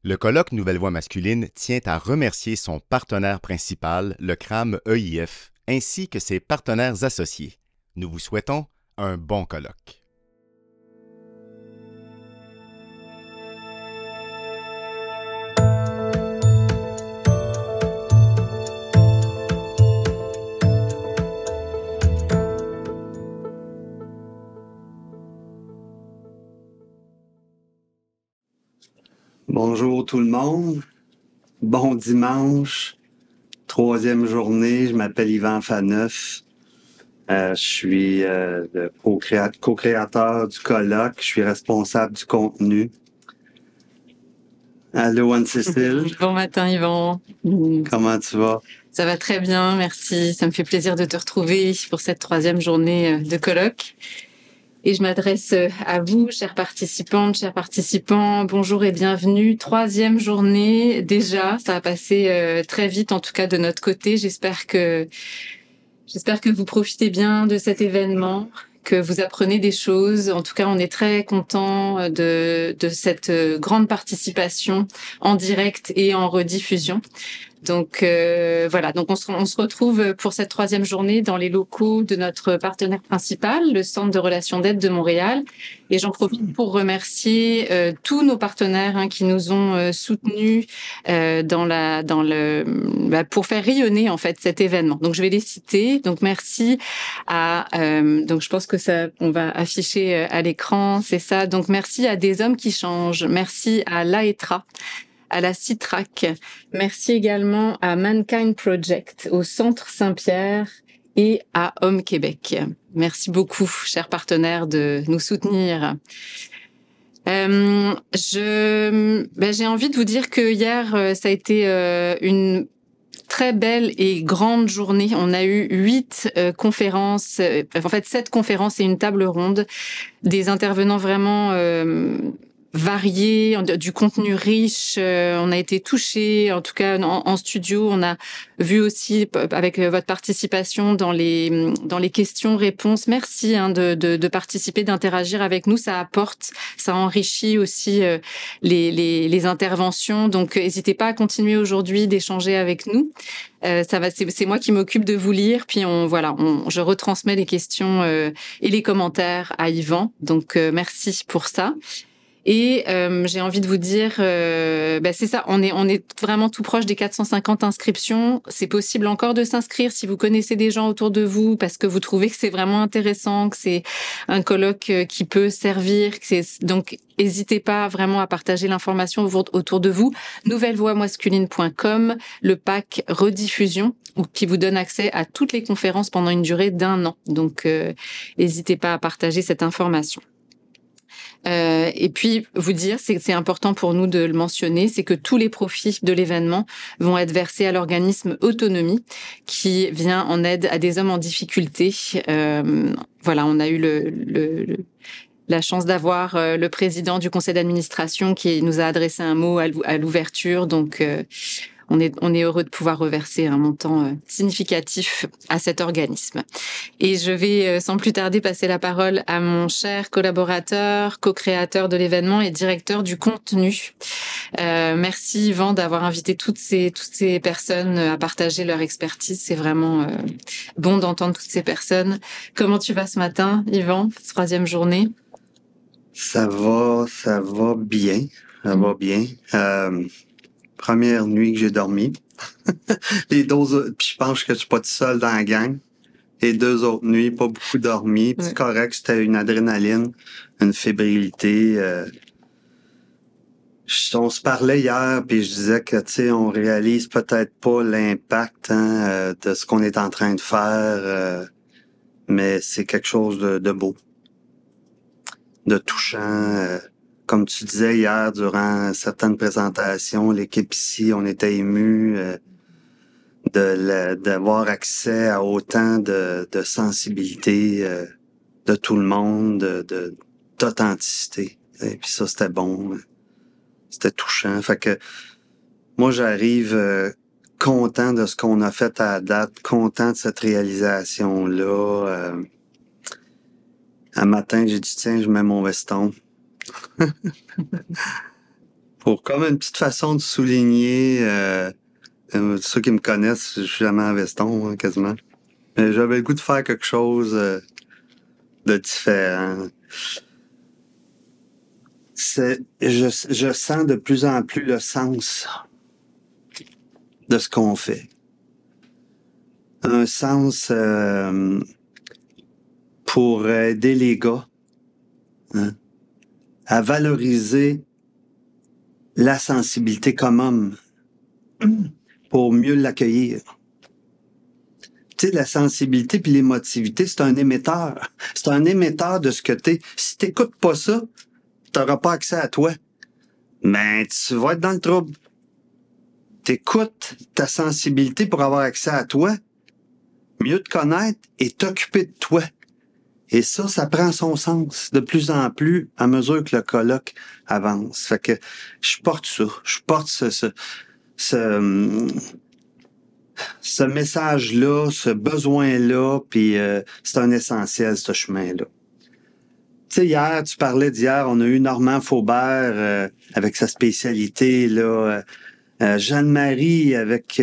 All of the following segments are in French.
Le colloque Nouvelle Voix masculine tient à remercier son partenaire principal, le CRAM EIF, ainsi que ses partenaires associés. Nous vous souhaitons un bon colloque. Bonjour tout le monde, bon dimanche, troisième journée, je m'appelle Yvan Faneuf, je suis le co-créateur du colloque, je suis responsable du contenu. Allô Anne-Cécile. Bon matin Yvan. Comment tu vas? Ça va très bien, merci, ça me fait plaisir de te retrouver pour cette troisième journée de colloque. Et je m'adresse à vous, chères participantes, chers participants. Bonjour et bienvenue. Troisième journée déjà. Ça a passé très vite, en tout cas de notre côté. J'espère que vous profitez bien de cet événement, que vous apprenez des choses. En tout cas, on est très content de cette grande participation en direct et en rediffusion. Donc voilà, donc on se retrouve pour cette troisième journée dans les locaux de notre partenaire principal, le Centre de relations d'aide de Montréal. Et j'en profite pour remercier tous nos partenaires qui nous ont soutenus pour faire rayonner en fait cet événement. Donc je vais les citer. Donc merci à donc je pense que ça on va afficher à l'écran, c'est ça. Donc merci à Des Hommes qui changent, merci à l'AETRA, à la CITRAC. Merci également à Mankind Project, au Centre Saint-Pierre et à Homme Québec. Merci beaucoup, chers partenaires, de nous soutenir. J'ai envie de vous dire que hier, ça a été une très belle et grande journée. On a eu 8 conférences, en fait 7 conférences et une table ronde, des intervenants vraiment variés, du contenu riche. On a été touchés, en tout cas en studio. On a vu aussi avec votre participation dans les questions-réponses. Merci de participer, d'interagir avec nous. Ça apporte, ça enrichit aussi les interventions. Donc n'hésitez pas à continuer aujourd'hui d'échanger avec nous. C'est moi qui m'occupe de vous lire, puis je retransmets les questions et les commentaires à Yvan. Donc merci pour ça. Et j'ai envie de vous dire, c'est ça, on est vraiment tout proche des 450 inscriptions. C'est possible encore de s'inscrire si vous connaissez des gens autour de vous, parce que vous trouvez que c'est vraiment intéressant, que c'est un colloque qui peut servir. Donc, n'hésitez pas vraiment à partager l'information autour de vous. Nouvellevoixmasculine.com, le pack rediffusion, qui vous donne accès à toutes les conférences pendant une durée d'1 an. Donc, n'hésitez pas à partager cette information. Et puis vous dire, c'est important pour nous de le mentionner, c'est que tous les profits de l'événement vont être versés à l'organisme Autonomie, qui vient en aide à des hommes en difficulté. On a eu la chance d'avoir le président du conseil d'administration qui nous a adressé un mot à l'ouverture. Donc on est heureux de pouvoir reverser un montant significatif à cet organisme. Et je vais sans plus tarder passer la parole à mon cher collaborateur, co-créateur de l'événement et directeur du contenu. Merci Yvan d'avoir invité toutes ces personnes à partager leur expertise. C'est vraiment bon d'entendre toutes ces personnes. Comment tu vas ce matin, Yvan, troisième journée? Ça va bien, ça va bien. Première nuit que j'ai dormi. Les 12, puis je pense que je suis pas tout seul dans la gang. Les 2 autres nuits, pas beaucoup dormi. Puis c'est correct, c'était une adrénaline, une fébrilité. On se parlait hier, puis je disais que, tu sais, on réalise peut-être pas l'impact de ce qu'on est en train de faire, mais c'est quelque chose de beau, de touchant. Comme tu disais hier, durant certaines présentations, l'équipe ici, on était émus d'avoir accès à autant de sensibilité de tout le monde, d'authenticité. Et puis ça, c'était bon. C'était touchant. Fait que moi, j'arrive content de ce qu'on a fait à la date, content de cette réalisation-là. Un matin, j'ai dit, tiens, je mets mon veston. pour comme une petite façon de souligner, ceux qui me connaissent, je suis jamais en veston, hein, quasiment. Mais j'avais le goût de faire quelque chose de différent. Je sens de plus en plus le sens de ce qu'on fait. Un sens pour aider les gars, hein, à valoriser la sensibilité comme homme pour mieux l'accueillir. Tu sais, la sensibilité puis l'émotivité, c'est un émetteur. C'est un émetteur de ce que t'es. Si t'écoutes pas ça, t'auras pas accès à toi. Mais tu vas être dans le trouble. T'écoutes ta sensibilité pour avoir accès à toi, mieux te connaître et t'occuper de toi. Et ça prend son sens de plus en plus à mesure que le colloque avance. Fait que je porte ça. Je porte ce message-là, ce besoin-là, puis c'est un essentiel, ce chemin-là. Tu sais, hier, tu parlais d'hier, on a eu Normand Faubert avec sa spécialité, là, Jeanne-Marie avec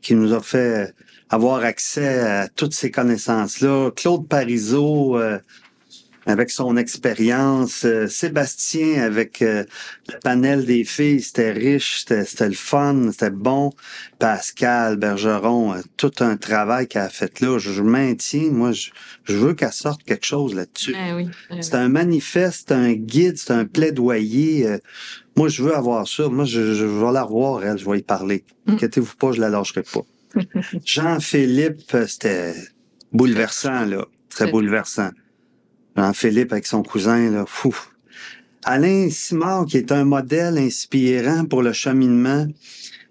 qui nous a fait avoir accès à toutes ces connaissances-là, Claude Parizeau avec son expérience, Sébastien avec le panel des filles, c'était riche, c'était le fun, c'était bon. Pascal Bergeron, tout un travail qu'elle a fait là, je maintiens, moi je veux qu'elle sorte quelque chose là-dessus. Oui. C'est un manifeste, un guide, c'est un plaidoyer. Moi je veux avoir ça, moi je vais la revoir, elle, je vais y parler. Inquiétez-vous pas, je la lâcherai pas. Jean-Philippe, c'était bouleversant là, très bouleversant. Jean-Philippe avec son cousin, là, fou. Alain Simard, qui est un modèle inspirant pour le cheminement.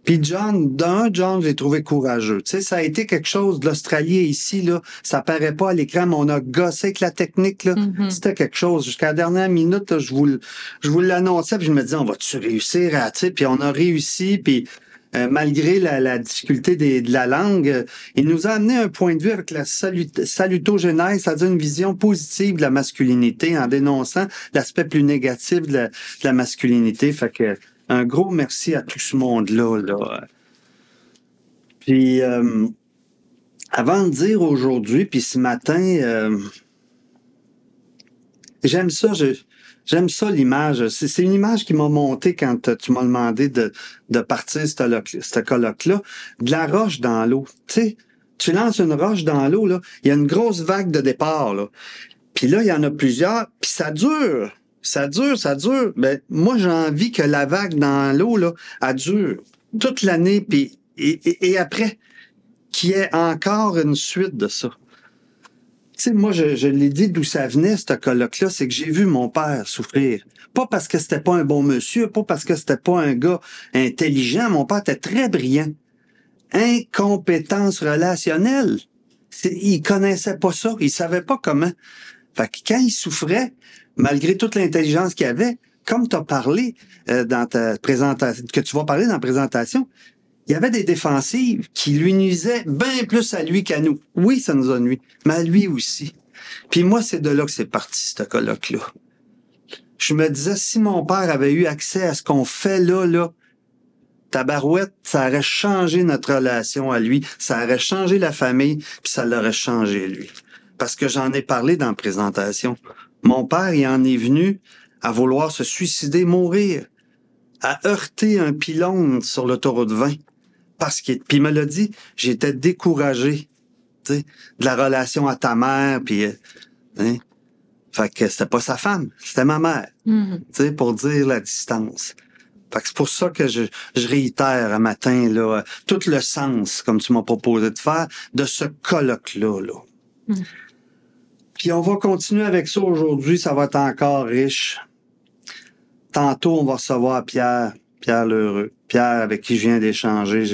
Puis John, je l'ai trouvé courageux. Tu sais, ça a été quelque chose de l'Australie ici, là. Ça paraît pas à l'écran, mais on a gossé avec la technique, là. C'était quelque chose. Jusqu'à la dernière minute, là, je vous l'annonçais, puis je me disais, on va-tu réussir à, tu sais, puis on a réussi, puis malgré la difficulté de la langue, il nous a amené un point de vue avec la salutogénèse, c'est-à-dire une vision positive de la masculinité en dénonçant l'aspect plus négatif de la masculinité. Fait que un gros merci à tout ce monde-là. Là. Puis avant de dire aujourd'hui, puis ce matin, j'aime ça, j'aime ça l'image. C'est une image qui m'a monté quand tu m'as demandé de partir ce colloque-là. De la roche dans l'eau. Tu sais, tu lances une roche dans l'eau, là, il y a une grosse vague de départ, là. Puis là, il y en a plusieurs, puis ça dure. Ça dure. Ben, moi, j'ai envie que la vague dans l'eau, là, elle dure toute l'année, puis et après, qu'il y ait encore une suite de ça. Tu sais, moi, je l'ai dit d'où ça venait, ce colloque-là, c'est que j'ai vu mon père souffrir. Pas parce que c'était pas un bon monsieur, pas parce que c'était pas un gars intelligent. Mon père était très brillant. Incompétence relationnelle. Il connaissait pas ça, il savait pas comment. Fait que quand il souffrait, malgré toute l'intelligence qu'il avait, comme tu as parlé dans ta présentation, que tu vas parler dans la présentation, il y avait des défensives qui lui nuisaient bien plus à lui qu'à nous. Oui, ça nous a nuit, mais à lui aussi. Puis moi, c'est de là que c'est parti, ce colloque-là. Je me disais, si mon père avait eu accès à ce qu'on fait là, tabarouette, ça aurait changé notre relation à lui, ça aurait changé la famille, puis ça l'aurait changé lui. Parce que j'en ai parlé dans la présentation. Mon père, il en est venu à vouloir se suicider, mourir, à heurter un pylône sur l'autoroute 20. Puis il me l'a dit, j'étais découragé, tu sais, de la relation à ta mère, puis hein, fait que c'était pas sa femme, c'était ma mère, tu sais, pour dire la distance. Fait que c'est pour ça que je réitère un matin là tout le sens, comme tu m'as proposé de faire, de ce colloque-là. Là. Puis on va continuer avec ça aujourd'hui, ça va être encore riche. Tantôt, on va recevoir Pierre Lheureux. Pierre, avec qui je viens d'échanger,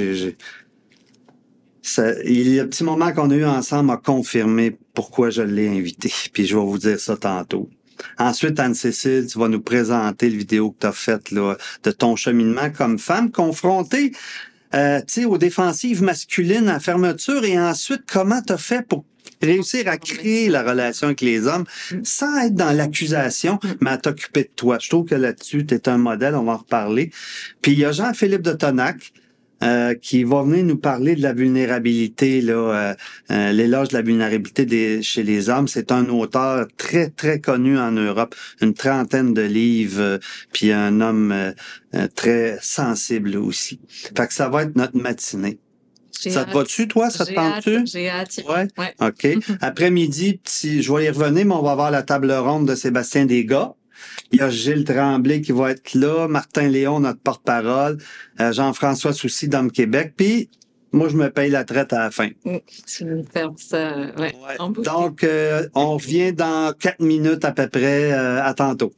il y a un petit moment qu'on a eu ensemble m'a confirmé pourquoi je l'ai invité. Puis je vais vous dire ça tantôt. Ensuite, Anne-Cécile, tu vas nous présenter le vidéo que tu as faite là, de ton cheminement comme femme confrontée tu sais, aux défensives masculines en fermeture et ensuite, comment tu as fait pour réussir à créer la relation avec les hommes sans être dans l'accusation, mais à t'occuper de toi. Je trouve que là-dessus, tu es un modèle, on va en reparler. Puis il y a Jean-Philippe de Tonac, qui va venir nous parler de la vulnérabilité, là, l'éloge de la vulnérabilité chez les hommes. C'est un auteur très, très connu en Europe, une 30aine de livres, puis un homme très sensible aussi. Fait que ça va être notre matinée. Ça te va-tu, toi? Ça te tente-tu? J'ai hâte. Ouais? OK. Après-midi, je vais y revenir, mais on va avoir la table ronde de Sébastien Desgars. Il y a Gilles Tremblay qui va être là, Martin Léon, notre porte-parole, Jean-François Soucy, d'Homme Québec, puis moi, je me paye la traite à la fin. Tu me fermes ça, ouais. Donc, on revient dans 4 minutes à peu près. À tantôt.